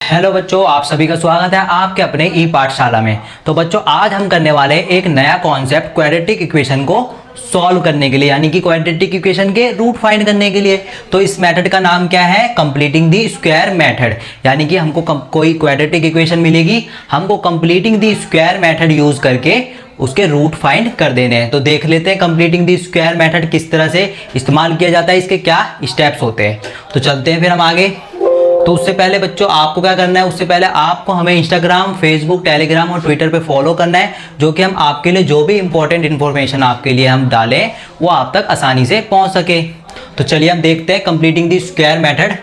Hello बच्चों, आप सभी का स्वागत है आपके अपने ई पाठशाला में। तो बच्चों, आज हम करने वाले हैं एक नया कॉन्सेप्ट क्वाड्रेटिक इक्वेशन को सॉल्व करने के लिए, यानी कि क्वाड्रेटिक इक्वेशन के रूट फाइंड करने के लिए। तो इस मेथड का नाम क्या है? Completing the square method. यानी कि हमको कोई क्वाड्रेटिक इक्वेशन मिलेगी, हमको completing the square method use करके उसके रूट फाइंड कर देने हैं। तो देख लेते हैं कंप्लीटिंग दी स्क्वायर मेथड किस तरह से इस्तेमाल किया जाता है, इसके क्या स्टेप्स होते हैं। तो चलते हैं फिर हम आगे। तो उससे पहले बच्चों आपको क्या करना है, उससे पहले आपको हमें इंस्टाग्राम, फेसबुक, टेलीग्राम और ट्विटर पे फॉलो करना है, जो कि हम आपके लिए जो भी इंपॉर्टेंट इन्फॉर्मेशन आपके लिए हम डालें वो आप तक आसानी से पहुंच सके। तो चलिए हम देखते हैं कंप्लीटिंग दी स्क्वायर मेथड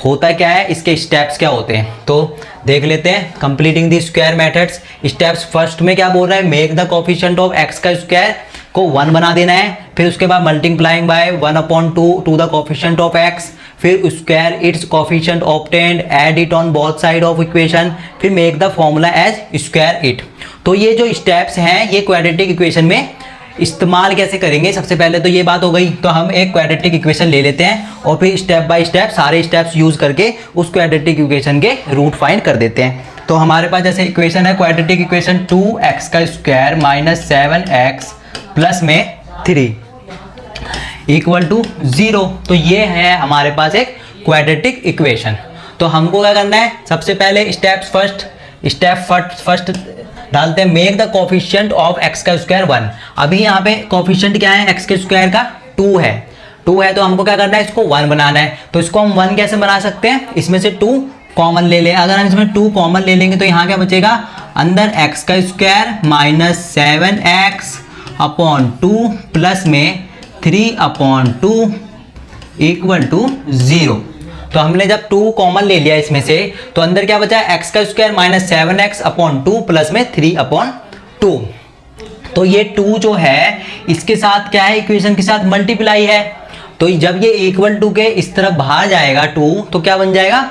होता क्या है, इसके स्टेप्स क्या होते हैं। तो देख लेते हैं completing the square methods steps. First में क्या बोल रहा है, make the coefficient of X का स्क्वायर को 1 बना देना है। फिर उसके बाद multiplying by 1/2 to the coefficient of X, फिर square its coefficient obtained, add it on both side of equation, फिर make the formula as square it. तो ये जो स्टेप्स हैं ये क्वाड्रेटिक इक्वेशन में इस्तेमाल कैसे करेंगे, सबसे पहले तो ये बात हो गई। तो हम एक क्वाड्रेटिक इक्वेशन ले लेते हैं और फिर स्टेप बाय स्टेप सारे स्टेप्स यूज करके उस क्वाड्रेटिक इक्वेशन के रूट फाइंड कर देते हैं। तो हमारे पास जैसे इक्वेशन है क्वाड्रेटिक इक्वेशन 2x का स्क्वायर माइनस 7x प्लस में 3 इक्वल टू 0। तो ये है हमारे पास एक क्वाड्रेटिक इक्वेशन। तो हमको क्या करना है, सबसे पहले स्टेप फर्स्ट डालते हैं make the coefficient of X का स्क्वायर 1। अभी यहाँ पे कोफिशिएंट क्या है, एक्स के स्क्वायर का 2 है तो हमको क्या करना है, इसको 1 बनाना है। तो इसको हम 1 कैसे बना सकते हैं, इसमें से 2 कॉमन ले लें। अगर हम इसमें 2 कॉमन ले लेंगे तो यहाँ क्या बचेगा, अंदर एक्स का square minus 7x upon 2 plus में 3/2 इक्वल टू 0। तो हमने जब 2 कॉमन ले लिया इसमें से, तो अंदर क्या बचा, एक्स का square minus 7x upon 2 plus में 3/2। तो ये 2 जो है इसके साथ क्या है, इक्वेशन के साथ मल्टीप्लाई है। तो जब ये इक्वल टू के इस तरफ बाहर जाएगा 2, तो क्या बन जाएगा,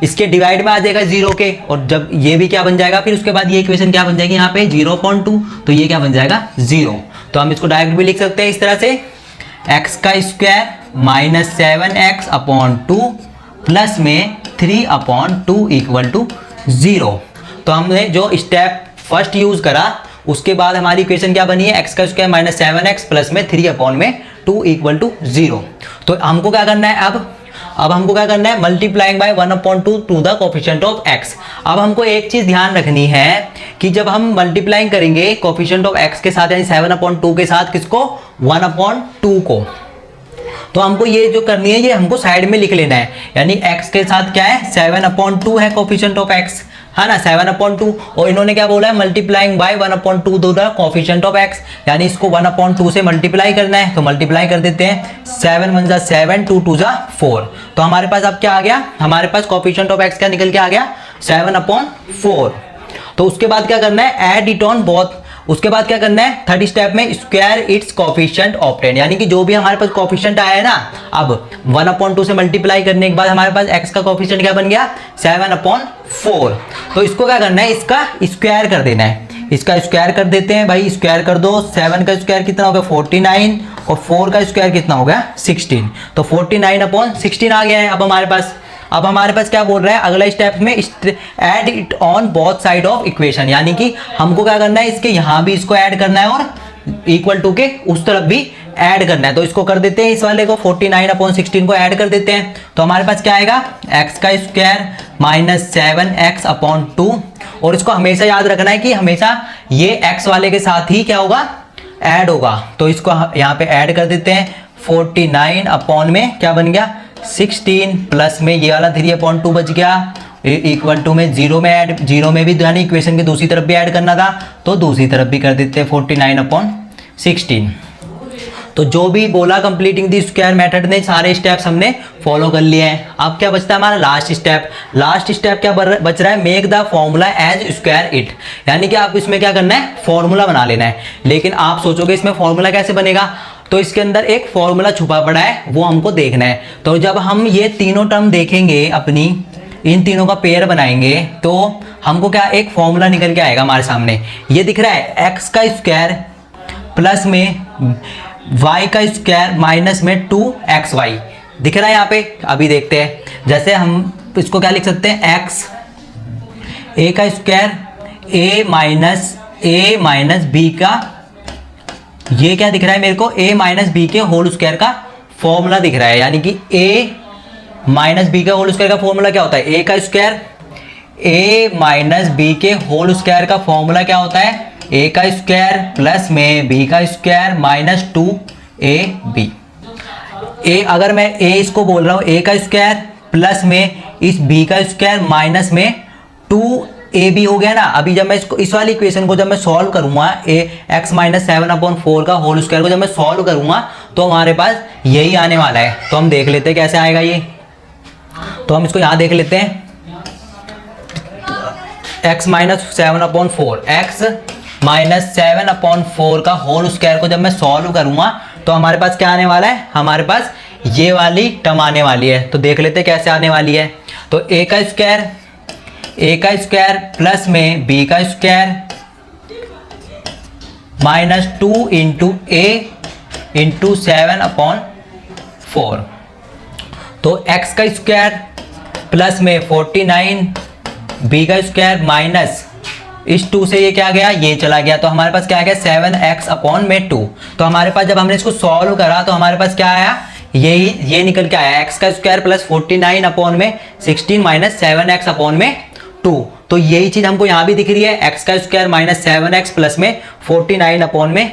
इसके डिवाइड में आ जाएगा 0 के, और जब ये भी क्या बन जाएगा, फिर उसके बाद ये इक्वेशन क्या बन जाएगी यहाँ पे 0/2, तो ये क्या बन जाएगा 0। तो हम इसको डायरेक्ट भी लिख सकते हैं इस तरह से, एक्स का square minus 7x upon 2 plus में 3/2 इक्वल टू 0। तो हमने जो स्टेप फर्स्ट यूज करा उसके बाद हमारी इक्वेशन क्या बनी है, एक्स का स्क्वायर माइनस 7x प्लस में 3/2 इक्वल टू 0। तो हमको क्या करना है, अब हमको क्या करना है, multiplying by 1/2 to the coefficient of x. अब हमको एक चीज ध्यान रखनी है कि जब हम मल्टीप्लाइंग करेंगे कोफिशिएंट ऑफ एक्स के साथ, यानी 7/2 के साथ, किसको, 1/2 को, तो हमको ये जो करनी है ये हमको साइड में लिख लेना है। यानी x के साथ क्या है, 7/2 है कोफिशिएंट ऑफ x, है ना, 7/2। और इन्होंने क्या बोला है, multiplying by 1/2 to the coefficient of x, यानी इसको 1/2 से मल्टीप्लाई करना है। तो मल्टीप्लाई कर देते हैं, 7 1 7 2 2 4। तो हमारे पास अब क्या आ गया, हमारे पास कोफिशिएंट ऑफ x क्या निकल के आ गया, 7/4। तो उसके बाद क्या करना है, ऐड इट ऑन बोथ। उसके बाद क्या करना है, थर्ड स्टेप में स्क्वायर इट्स कोफिशिएंट ऑब्टेन्ड, यानी कि जो भी हमारे पास कोफिशिएंट आया है ना, अब 1/2 से मल्टीप्लाई करने के बाद हमारे पास x का कोफिशिएंट क्या बन गया, 7/4। तो इसको क्या करना है, इसका स्क्वायर कर देना है। इसका स्क्वायर कर देते हैं भाई, स्क्वायर कर दो। 7 का स्क्वायर कितना हो गया, 49, और 4 का स्क्वायर कितना हो गया, 16। तो 49/16 आ गया है। अब हमारे पास क्या बोल रहा है, अगला स्टेप में add it on both side of equation, यानी कि हमको क्या करना है, इसके यहाँ भी इसको ऐड करना है और इक्वल टू के उस तरफ भी ऐड करना है। तो इसको कर देते हैं, इस वाले को 49/16 को ऐड कर देते हैं। तो हमारे पास क्या आएगा, एक्स का स्क्वायर माइनस 7x अपॉन 2। और इसको हमेशा याद रखना है कि हमेशा ये x वाले के साथ ही क्या होगा, ऐड होगा। तो इसको यहाँ पे ऐड कर देते हैं, 49 अपॉन में क्या बन गया, 16 प्लस में ये वाला 3/2 बच गया, इक्वल टू में 0 में ऐड, 0 में भी यानी इक्वेशन की दूसरी तरफ भी ऐड करना था, तो दूसरी तरफ भी कर देते हैं 49/16। तो जो भी बोला कंप्लीटिंग दी स्क्वायर मेथड ने, सारे स्टेप्स हमने फॉलो कर लिए हैं। अब क्या बचता है हमारा लास्ट स्टेप क्या बच रहा है, make the formula as square it, यानी कि आप इसमें क्या करना है, फॉर्मूला बना लेना है। लेकिन आप सोचोगे इसमें फॉर्मूला कैसे बनेगा, तो इसके अंदर एक फॉर्मूला छुपा पड़ा है, वो हमको देखना है। तो जब हम ये तीनों टर्म देखेंगे, अपनी इन तीनों का पेयर बनाएंगे, तो हमको क्या एक फॉर्मूला निकल के आएगा हमारे सामने। ये दिख रहा है, एक्स का स्क्वायर प्लस में y का स्क्वायर माइनस में 2xy दिख रहा है यहाँ पे। अभी देखते हैं, जैसे हम इसको क्या लिख सकते हैं, x ए का स्क्वायर ए माइनस बी का, ये क्या दिख रहा है मेरे को, ए माइनस बी के होल स्क्वायर का फॉर्मूला दिख रहा है। यानी कि ए माइनस बी का होल स्क्वायर का फॉर्मूला क्या होता है, ए का स्क्वायर ए माइनस बी के होल स्क्वायर का फॉर्मूला क्या होता है, ए का स्क्वायर प्लस में बी का स्क्वायर माइनस 2ab। ए अगर मैं ए इसको बोल रहा हूँ ए का स्क्वायर प्लस में इस बी का स्क्वायर माइनस में 2ab हो गया ना। अभी जब मैं इसको इस वाली इक्वेशन को जब मैं सॉल्व करूंगा ए एक्स माइनस 7/4 का होल स्क्वायर को जब मैं सॉल्व करूंगा तो हमारे पास यही आने वाला है। तो हम देख लेते हैं कैसे आएगा ये। तो हम इसको यहाँ देख लेते हैं, x माइनस 7/4 का होल स्क्वायर को जब मैं सॉल्व करूंगा तो हमारे पास क्या आने वाला है, हमारे पास ये वाली टर्म आने वाली है। तो देख लेते हैं कैसे आने वाली है। तो ए का स्क्वायर प्लस में बी का स्क्वायर माइनस 2 इंटू ए इंटू 7/4। तो x का स्क्वायर प्लस में 49 बी का स्क्वायर माइनस इस 2 से ये क्या गया, ये चला गया। तो हमारे पास क्या आ गया 7x/2। तो हमारे पास जब हमने इसको सॉल्व करा तो हमारे पास क्या आया, ये निकल के आया x का स्क्वायर प्लस 49/16 माइनस 7x/2। तो यही चीज हमको यहाँ भी दिख रही है, x का स्क्वायर माइनस 7x प्लस में 49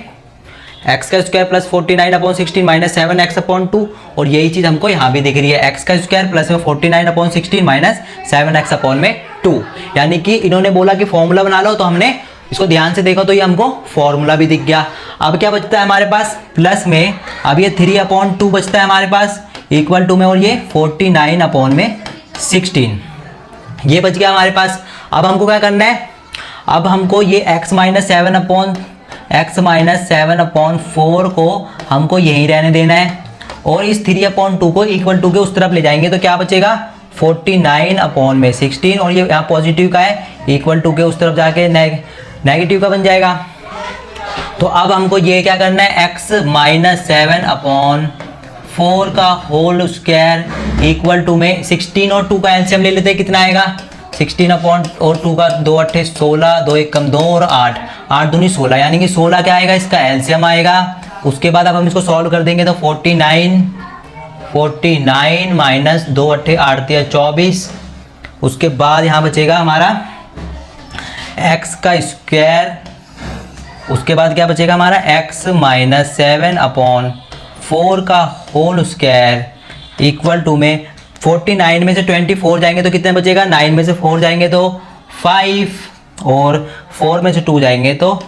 x का स्क्वायर प्लस 49/16 माइनस 7x/2। और यही चीज हमको यहाँ भी दिख रही है, x का स्क्वायर प्लस में 49/16 माइनस 7x/2। यानी कि इन्होंने बोला कि फॉर्मूला बना लो, तो हमने इसको ध्यान से देखा तो ये हमको फॉर्मूला भी दिख गया। अब क्या बचता है हमारे पास, प्लस में अब ये 3/2 बचता है हमारे पास इक्वल टू में, और ये 49/16 ये बच गया हमारे पास। अब हमको क्या करना है, अब हमको ये x माइनस 7/4 को हमको यहीं रहने देना है, और इस 3/2 को इक्वल टू के उस तरफ ले जाएंगे तो क्या बचेगा 49/16, और ये यहाँ पॉजिटिव का है इक्वल टू के उस तरफ जाके नेगेटिव का बन जाएगा। तो अब हमको ये क्या करना है, x माइनस 7/4 का होल स्क्वायर इक्वल टू में 16 और 2 का एलसीएम ले लेते हैं, कितना आएगा 16/2 का 2 8 16, 2 1 2 और 8 8 दूनी 16, यानी कि 16 क्या आएगा इसका एलसीएम आएगा। उसके बाद अब हम इसको सॉल्व कर देंगे तो 49 माइनस 2 8 8 24। उसके बाद यहाँ बचेगा हमारा x का स्क्वायर, उसके बाद क्या बचेगा हमारा x माइनस 7/4 का होल स्क्वायर इक्वल टू में 49 में से 24 जाएंगे तो कितने बचेगा, 9 में से 4 जाएंगे तो 5, और 4 में से 2 जाएंगे तो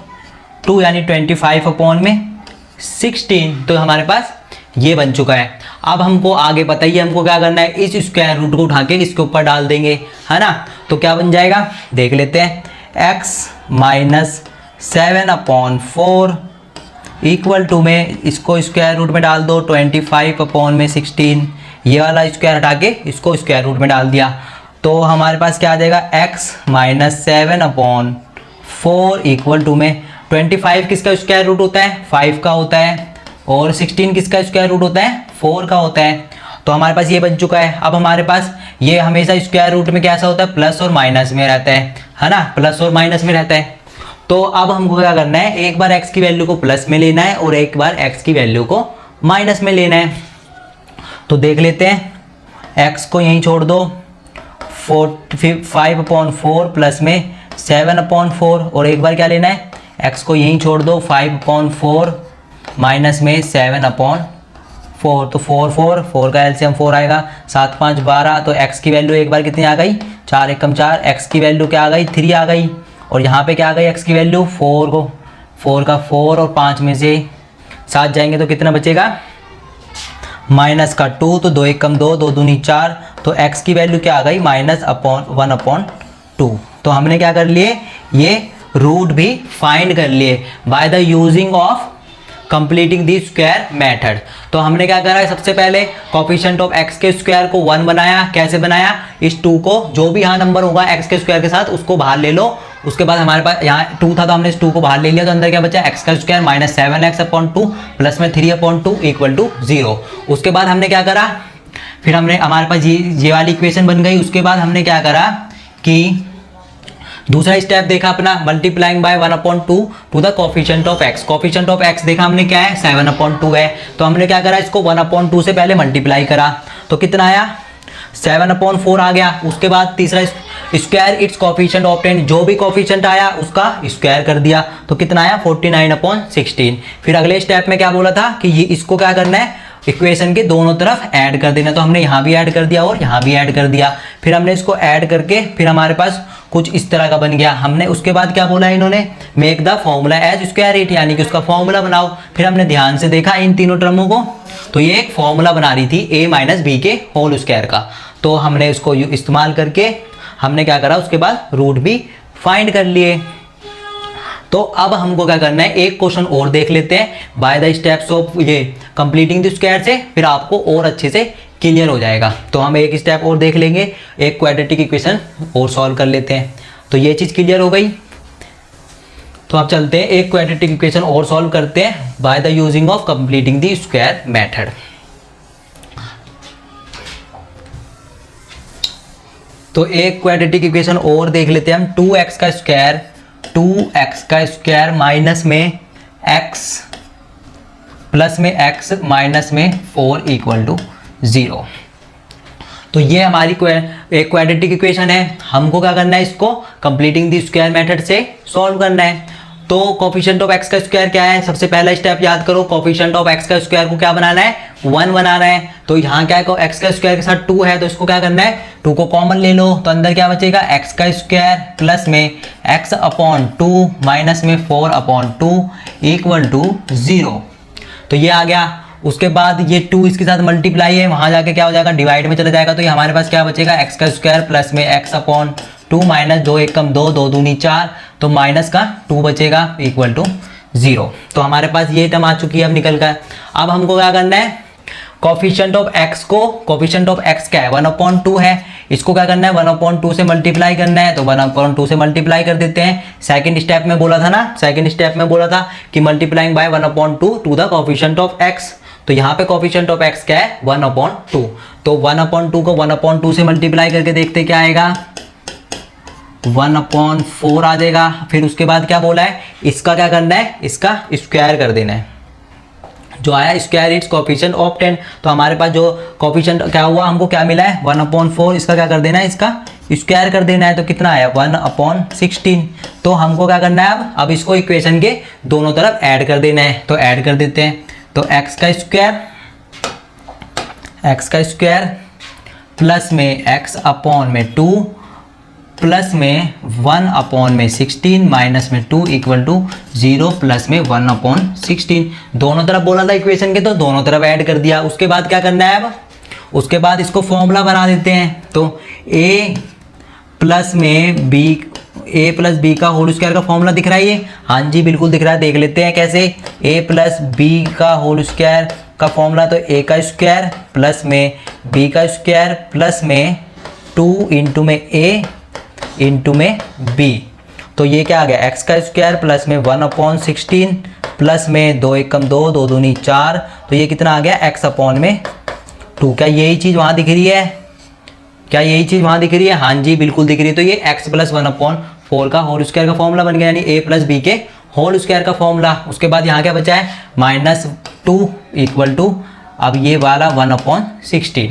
2, यानी 25/16। तो हमारे पास ये बन चुका है। अब हमको आगे बताइए हमको क्या करना है, इस स्क्वायर रूट को उठा के इसके ऊपर डाल देंगे, है ना। तो क्या बन जाएगा देख लेते हैं, x माइनस 7/4 इक्वल टू में इसको स्क्वायर रूट में डाल दो 25/16, ये वाला स्क्वायर हटा के इसको स्क्वायर रूट में डाल दिया। तो हमारे पास क्या आ जाएगा x माइनस 7/4 इक्वल टू में 25 किसका स्क्वायर रूट होता है 5 का होता है, और 16 किसका स्क्वायर रूट होता है 4 का होता है। तो हमारे पास ये बन चुका है। अब हमारे पास ये हमेशा स्क्वायर रूट में कैसा होता है, प्लस और माइनस में रहता है ना, प्लस और माइनस में रहता है। तो अब हमको क्या करना है, एक बार x की वैल्यू को प्लस में लेना है और एक बार x की वैल्यू को माइनस में लेना है। तो देख लेते हैं, x को यहीं छोड़ दो, 5/4 प्लस में 7/4, और एक बार क्या लेना है x को यहीं छोड़ दो 5/4 माइनस में 7/4। तो 4 का एलसीएम 4 आएगा, 7 5 12। तो x की वैल्यू एक बार कितनी आ गई 4 1 4, x की वैल्यू क्या आ गई 3 आ गई, और यहाँ पे क्या आ गई x की वैल्यू 4 का 4, और 5 में से 7 जाएंगे तो कितना बचेगा माइनस का 2, तो 2 1 2, 2 दूनी 4। तो x की वैल्यू क्या आ गई -1/2। तो हमने क्या कर लिए, ये रूट भी फाइंड कर लिए bye the using of completing the square method. तो हमने क्या करा है, सबसे पहले कोफिशिएंट ऑफ x के स्क्वायर को 1 बनाया। कैसे बनाया, इस 2 को जो भी यहाँ नंबर होगा x के स्क्वायर के साथ उसको बाहर ले लो। उसके बाद हमारे पास यहाँ 2 था तो हमने इस 2 को बाहर ले लिया, तो अंदर क्या बचा x का स्क्वायर माइनस 7x/2 प्लस में 3/2 इक्वल टू 0। उसके बाद हमने क्या करा, फिर हमने हमारे पास ये वाली इक्वेशन बन गई। उसके बाद हमने क्या करा कि दूसरा स्टेप देखा अपना multiplying by 1/2 to the coefficient of x। Coefficient of x देखा हमने क्या है 7/2 है, तो हमने क्या करा इसको 1/2 से पहले मल्टीप्लाई करा तो कितना आया 7/4 आ गया। उसके बाद तीसरा स्क्वायर इट्स कोफिशिएंट ऑब्टेन्ड, जो भी कोफिशिएंट आया उसका स्क्वायर कर दिया तो कितना आया 49/16। फिर अगले स्टेप में क्या बोला था कि ये इसको क्या करना है इक्वेशन के दोनों तरफ ऐड कर देना, तो हमने यहाँ भी ऐड कर दिया और यहाँ भी ऐड कर दिया। फिर हमने इसको ऐड करके फिर हमारे पास कुछ इस तरह का बन गया। हमने उसके बाद क्या बोला इन्होंने make the formula as square it, यानी कि उसका फॉर्मूला बनाओ। फिर हमने ध्यान से देखा इन तीनों टर्मों को, तो ये एक फॉर्मूला बना रही थी a माइनस बी के होल स्क्वायर का, तो हमने उसको इस्तेमाल करके हमने क्या करा उसके बाद रूट भी फाइंड कर लिए। तो अब हमको क्या करना है एक क्वेश्चन और देख लेते हैं बाय द स्टेप्स ऑफ ये कंप्लीटिंग द स्क्वायर से, फिर आपको और अच्छे से क्लियर हो जाएगा। तो हम एक स्टेप और देख लेंगे, एक क्वाड्रेटिक इक्वेशन और सॉल्व कर लेते हैं, तो ये चीज़ क्लियर हो गई। तो आप चलते हैं एक क्वाड्रेटिक इक्वेशन और सॉल्व करते हैं bye the using of completing the square method. तो एक क्वाड्रेटिक इक्वेशन और देख लेते हैं हम 2x का स्क्वायर माइनस में x प्लस में x माइनस में 4 इक्वल टू 0। तो ये हमारी एक क्वाड्रेटिक इक्वेशन है, हमको क्या करना है इसको कंप्लीटिंग द स्क्वायर मेथड से सॉल्व करना है। तो कोफिशिएंट ऑफ x का स्क्वायर क्या है, सबसे पहला स्टेप याद करो, कोफिशिएंट ऑफ x का स्क्वायर को क्या बनाना है 1 बनाना है। तो यहाँ क्या है x का स्क्वायर के साथ 2 है, तो इसको क्या करना है 2 को कॉमन ले लो, तो अंदर क्या बचेगा x का स्क्वायर प्लस में x/2 माइनस में 4/2 इक्वल टू 0। तो ये आ गया। उसके बाद ये 2 इसके साथ मल्टीप्लाई है, वहाँ जाके क्या हो जाएगा डिवाइड में चला जाएगा, तो ये हमारे पास क्या बचेगा x का स्क्वायर प्लस में x/2 माइनस 2 1 कम 2 2 दूनी 4, तो माइनस का 2 बचेगा इक्वल टू 0। तो हमारे पास ये टर्म आ चुकी है अब निकल कर। अब हमको क्या करना है कोफिशिएंट ऑफ x को, कोफिशिएंट ऑफ x क्या है 1/2 है, इसको क्या करना है 1/2 से मल्टीप्लाई करना है, तो 1/2 से मल्टीप्लाई कर देते हैं। सेकंड स्टेप में बोला था ना, सेकंड स्टेप में बोला था कि multiplying by 1/2 to the coefficient of x, तो यहाँ पे कोफिशिएंट ऑफ x क्या है 1/2, तो 1/2 को 1/2 से मल्टीप्लाई करके देखते क्या आएगा 1/4 आ जाएगा। फिर उसके बाद क्या बोला है इसका क्या करना है इसका स्क्वायर कर देना है, जो आया स्क्वायर इट्स कोफिशिएंट ऑफ 10। तो हमारे पास जो कोफिशिएंट क्या हुआ हमको क्या मिला है 1/4, इसका क्या कर देना है इसका स्क्वायर कर देना है, तो कितना आया 1/16। तो हमको क्या करना है अब इसको इक्वेशन के दोनों तरफ ऐड कर देना है, तो ऐड कर देते हैं। तो x का स्क्वायर प्लस में x/2 प्लस में 1/16 माइनस में 2 इक्वल टू 0 प्लस में 1/16। दोनों तरफ बोला था इक्वेशन के, तो दोनों तरफ ऐड कर दिया। उसके बाद क्या करना है अब उसके बाद इसको फॉर्मूला बना देते हैं, तो a प्लस b का होल स्क्वायर का फॉर्मूला दिख रहा है ये, हाँ जी बिल्कुल दिख रहा है, देख लेते हैं कैसे। a प्लस बी का होल स्क्वायर का फॉर्मूला, तो a का स्क्वायर प्लस में b का स्क्वायर प्लस में 2 इंटू में a इंटू में b, तो ये क्या आ गया x का स्क्वायर प्लस में 1/16 प्लस में 2 1 कम 2 2 दूनी 4, तो ये कितना आ गया x/2। क्या यही चीज़ वहाँ दिख रही है, क्या यही चीज़ वहाँ दिख रही है, हाँ जी बिल्कुल दिख रही है। तो ये x प्लस 1/4 का होल स्क्वायर का फॉर्मूला बन गया, यानी a प्लस बी के होल स्क्वायर का फॉर्मूला। उसके बाद यहाँ क्या बचा है -2 इक्वल टू अब ये वाला 1/16।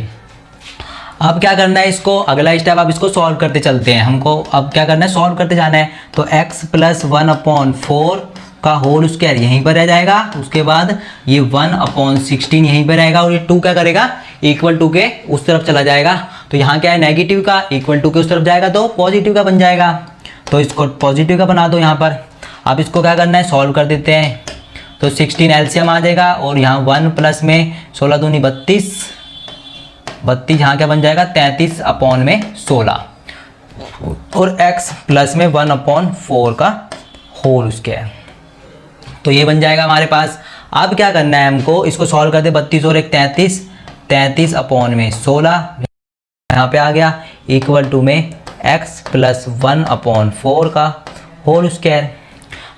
अब क्या करना है इसको अगला स्टेप, अब इसको सॉल्व करते चलते हैं। हमको अब क्या करना है सॉल्व करते जाना है, तो x प्लस 1/4 का होल स्क्वायर यहीं पर रह जाएगा, उसके बाद ये 1/16 यहीं पर रहेगा, और ये 2 क्या करेगा इक्वल टू के उस तरफ चला जाएगा। तो यहाँ क्या है नेगेटिव का इक्वल टू के उस तरफ जाएगा तो पॉजिटिव का बन जाएगा, तो इसको पॉजिटिव का बना दो यहाँ पर। अब इसको क्या करना है सॉल्व कर देते हैं, तो 16 एलसीएम आ जाएगा, और यहाँ 1 प्लस में 16 दूनी 32 यहाँ क्या बन जाएगा 33/16, और x प्लस में 1/4 का होल स्क्वायर, तो ये बन जाएगा हमारे पास। अब क्या करना है हमको इसको सॉल्व करते 32 और 1 33/16 यहाँ पे आ गया इक्वल टू में x प्लस 1/4 का होल स्क्वायर।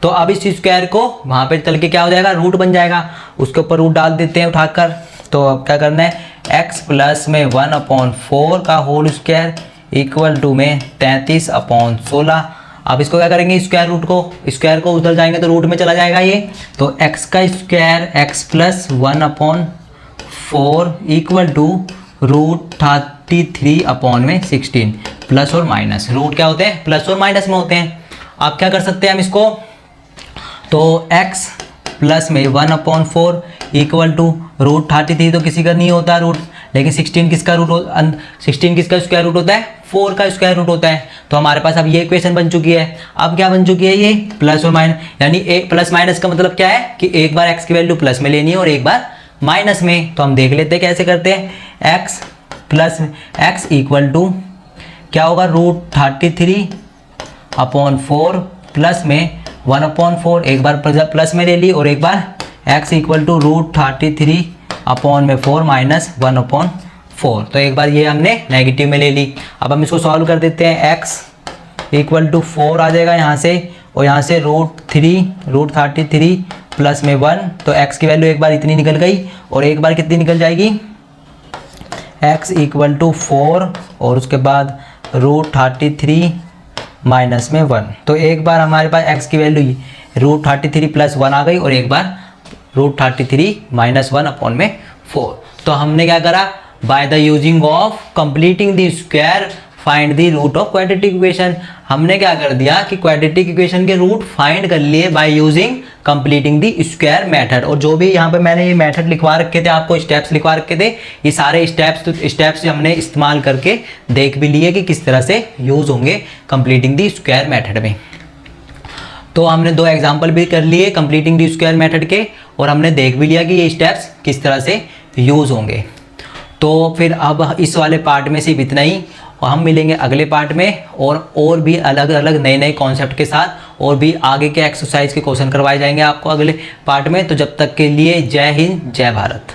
तो अब इस स्क्वायर को वहाँ पे चल के क्या हो जाएगा रूट बन जाएगा, उसके ऊपर रूट डाल देते हैं उठाकर। तो अब क्या करना है x प्लस में 1/4 का होल स्क्वायर इक्वल टू में 33/16। अब इसको क्या करेंगे, स्क्वायर को उधर जाएंगे तो रूट में चला जाएगा ये, तो x का square x plus 1/4 equal to √33/16 plus और माइनस। रूट क्या होते हैं, प्लस और माइनस में होते हैं। आप क्या कर सकते हैं हम इसको, तो x प्लस में 1/4 इक्वल टू √33 तो किसी का नहीं होता रूट, लेकिन 16 किसका स्क्वायर रूट होता है, 4 का स्क्वायर रूट होता है। तो हमारे पास अब ये इक्वेशन बन चुकी है। अब क्या बन चुकी है ये, प्लस और माइनस, यानी प्लस माइनस का मतलब क्या है कि एक बार x की वैल्यू प्लस में लेनी है और एक बार माइनस में। तो हम देख लेते हैं कैसे करते हैं। x plus x equal to क्या होगा, √33/4 प्लस में 1/4, एक बार प्लस में ले ली और एक बार x इक्वल टू √33/4 माइनस 1/4। तो एक बार ये हमने नेगेटिव में ले ली। अब हम इसको सॉल्व कर देते हैं। x इक्वल टू 4 आ जाएगा यहाँ से, और यहाँ से √33 प्लस में 1, तो x की वैल्यू एक बार इतनी निकल गई और एक बार कितनी निकल जाएगी, x इक्वल टू 4 और उसके बाद √33 माइनस में 1। तो एक बार हमारे पास x की वैल्यू √33 प्लस 1 आ गई और एक बार √33 माइनस 1/4। तो हमने क्या करा, by the using of completing the square find the root of quadratic equation. हमने क्या कर दिया कि क्वाड्रेटिक इक्वेशन के रूट फाइंड कर लिए by using completing the square method. और जो भी यहाँ पे मैंने ये मेथड लिखवा रखे थे, आपको स्टेप्स लिखवा रखे थे, ये सारे स्टेप्स हमने इस्तेमाल करके देख भी लिए कि किस तरह से यूज होंगे कंप्लीटिंग द स्क्वायर मेथड में। तो हमने 2 एग्जाम्पल भी कर लिए कंप्लीटिंग द स्क्वायर मेथड के, और हमने देख भी लिया कि ये स्टेप्स किस तरह से यूज होंगे। तो फिर अब इस वाले पार्ट में सिर्फ इतना ही, और हम मिलेंगे अगले पार्ट में और भी अलग अलग नए कॉन्सेप्ट के साथ, और भी आगे के एक्सरसाइज के क्वेश्चन करवाए जाएंगे आपको अगले पार्ट में। तो जब तक के लिए जय हिंद, जय भारत।